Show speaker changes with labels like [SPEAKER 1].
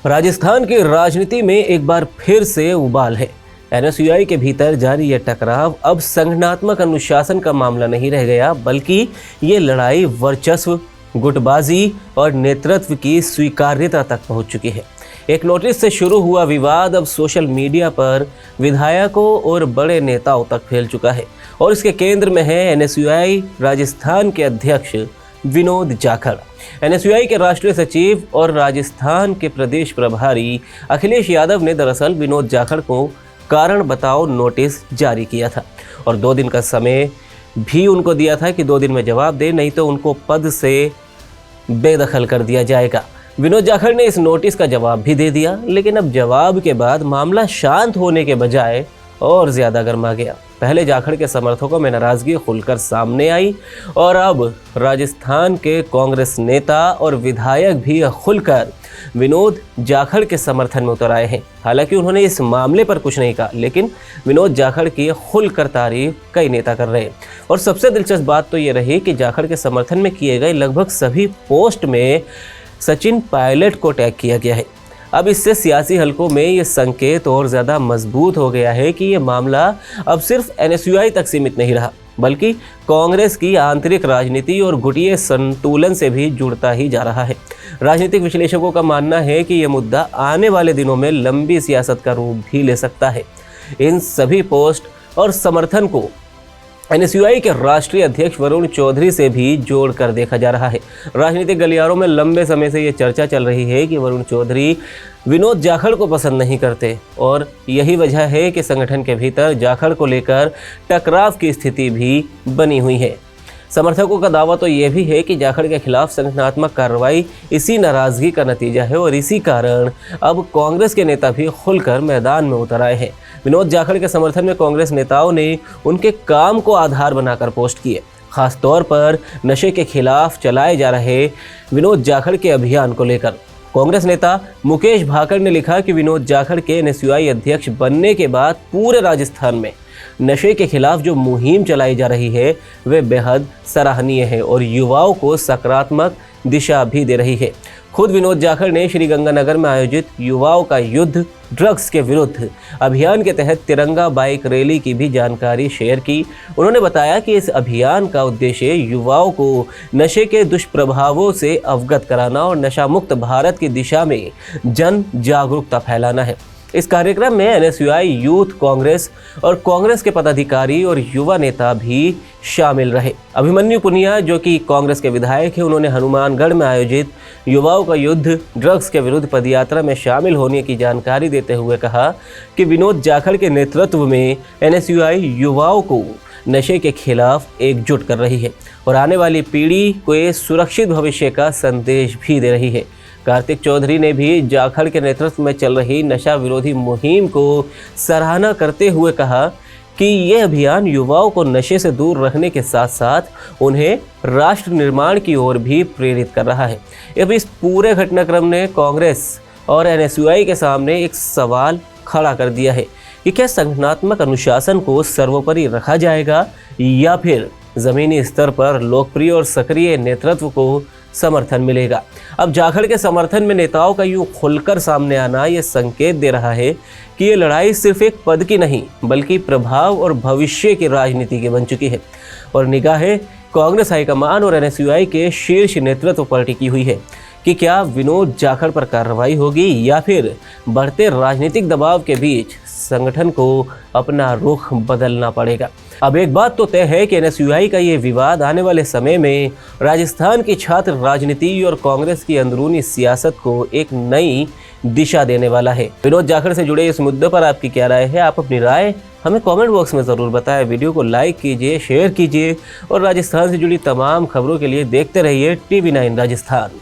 [SPEAKER 1] राजस्थान की राजनीति में एक बार फिर से उबाल है। एनएसयूआई के भीतर जारी यह टकराव अब संगठनात्मक अनुशासन का मामला नहीं रह गया, बल्कि ये लड़ाई वर्चस्व, गुटबाजी और नेतृत्व की स्वीकार्यता तक पहुंच चुकी है। एक नोटिस से शुरू हुआ विवाद अब सोशल मीडिया पर विधायकों और बड़े नेताओं तक फैल चुका है और इसके केंद्र में है एनएसयूआई राजस्थान के अध्यक्ष विनोद जाखड़। एनएसयूआई के राष्ट्रीय सचिव और राजस्थान के प्रदेश प्रभारी अखिलेश यादव ने दरअसल विनोद जाखड़ को कारण बताओ नोटिस जारी किया था और 2 दिन का समय भी उनको दिया था कि 2 दिन में जवाब दे, नहीं तो उनको पद से बेदखल कर दिया जाएगा। विनोद जाखड़ ने इस नोटिस का जवाब भी दे दिया, लेकिन अब जवाब के बाद मामला शांत होने के बजाय और ज़्यादा गर्मा गया। पहले जाखड़ के समर्थकों में नाराज़गी खुलकर सामने आई और अब राजस्थान के कांग्रेस नेता और विधायक भी खुलकर विनोद जाखड़ के समर्थन में उतर आए हैं। हालांकि उन्होंने इस मामले पर कुछ नहीं कहा, लेकिन विनोद जाखड़ की खुलकर तारीफ कई नेता कर रहे हैं। और सबसे दिलचस्प बात तो ये रही कि जाखड़ के समर्थन में किए गए लगभग सभी पोस्ट में सचिन पायलट को टैग किया गया है। अब इससे सियासी हलकों में ये संकेत और ज़्यादा मजबूत हो गया है कि ये मामला अब सिर्फ एनएसयूआई तक सीमित नहीं रहा, बल्कि कांग्रेस की आंतरिक राजनीति और गुटीय संतुलन से भी जुड़ता ही जा रहा है। राजनीतिक विश्लेषकों का मानना है कि ये मुद्दा आने वाले दिनों में लंबी सियासत का रूप भी ले सकता है। इन सभी पोस्ट और समर्थन को एनएसयूआई के राष्ट्रीय अध्यक्ष वरुण चौधरी से भी जोड़कर देखा जा रहा है। राजनीतिक गलियारों में लंबे समय से ये चर्चा चल रही है कि वरुण चौधरी विनोद जाखड़ को पसंद नहीं करते और यही वजह है कि संगठन के भीतर जाखड़ को लेकर टकराव की स्थिति भी बनी हुई है। समर्थकों का दावा तो ये भी है कि जाखड़ के खिलाफ संगठनात्मक कार्रवाई इसी नाराजगी का नतीजा है और इसी कारण अब कांग्रेस के नेता भी खुलकर मैदान में उतर आए हैं। विनोद जाखड़ के समर्थन में कांग्रेस नेताओं ने उनके काम को आधार बनाकर पोस्ट किए, खासतौर पर नशे के खिलाफ चलाए जा रहे विनोद जाखड़ के अभियान को लेकर। कांग्रेस नेता मुकेश भाकर ने लिखा कि विनोद जाखड़ के एनएसयूआई अध्यक्ष बनने के बाद पूरे राजस्थान में नशे के खिलाफ जो मुहिम चलाई जा रही है वे बेहद सराहनीय है और युवाओं को सकारात्मक दिशा भी दे रही है। खुद विनोद जाखड़ ने श्रीगंगानगर में आयोजित युवाओं का युद्ध ड्रग्स के विरुद्ध अभियान के तहत तिरंगा बाइक रैली की भी जानकारी शेयर की। उन्होंने बताया कि इस अभियान का उद्देश्य युवाओं को नशे के दुष्प्रभावों से अवगत कराना और नशा मुक्त भारत की दिशा में जन जागरूकता फैलाना है। इस कार्यक्रम में एनएसयूआई यूथ कांग्रेस और कांग्रेस के पदाधिकारी और युवा नेता भी शामिल रहे। अभिमन्यु पुनिया, जो कि कांग्रेस के विधायक हैं, उन्होंने हनुमानगढ़ में आयोजित युवाओं का युद्ध ड्रग्स के विरुद्ध पदयात्रा में शामिल होने की जानकारी देते हुए कहा कि विनोद जाखड़ के नेतृत्व में एनएसयूआई युवाओं को नशे के खिलाफ एकजुट कर रही है और आने वाली पीढ़ी को एक सुरक्षित भविष्य का संदेश भी दे रही है। कार्तिक चौधरी ने भी जाखड़ के नेतृत्व में चल रही नशा विरोधी मुहिम को सराहना करते हुए कहा कि यह अभियान युवाओं को नशे से दूर रखने के साथ साथ उन्हें राष्ट्र निर्माण की ओर भी प्रेरित कर रहा है। अब इस पूरे घटनाक्रम ने कांग्रेस और एनएसयूआई के सामने एक सवाल खड़ा कर दिया है कि क्या संगठनात्मक अनुशासन को सर्वोपरि रखा जाएगा या फिर जमीनी स्तर पर लोकप्रिय और सक्रिय नेतृत्व को समर्थन मिलेगा। अब जाखड़ के समर्थन में नेताओं का यूं खुलकर सामने आना ये संकेत दे रहा है कि ये लड़ाई सिर्फ एक पद की नहीं, बल्कि प्रभाव और भविष्य की राजनीति की बन चुकी है और निगाहें कांग्रेस हाईकमान और एनएसयूआई के शीर्ष नेतृत्व पर टिकी हुई है कि क्या विनोद जाखड़ पर कार्रवाई होगी या फिर बढ़ते राजनीतिक दबाव के बीच संगठन को अपना रुख बदलना पड़ेगा। अब एक बात तो तय है कि एनएसयूआई का ये विवाद आने वाले समय में राजस्थान की छात्र राजनीति और कांग्रेस की अंदरूनी सियासत को एक नई दिशा देने वाला है। विनोद जाखड़ से जुड़े इस मुद्दे पर आपकी क्या राय है? आप अपनी राय हमें कमेंट बॉक्स में ज़रूर बताएं। वीडियो को लाइक कीजिए, शेयर कीजिए और राजस्थान से जुड़ी तमाम खबरों के लिए देखते रहिए TV9 राजस्थान।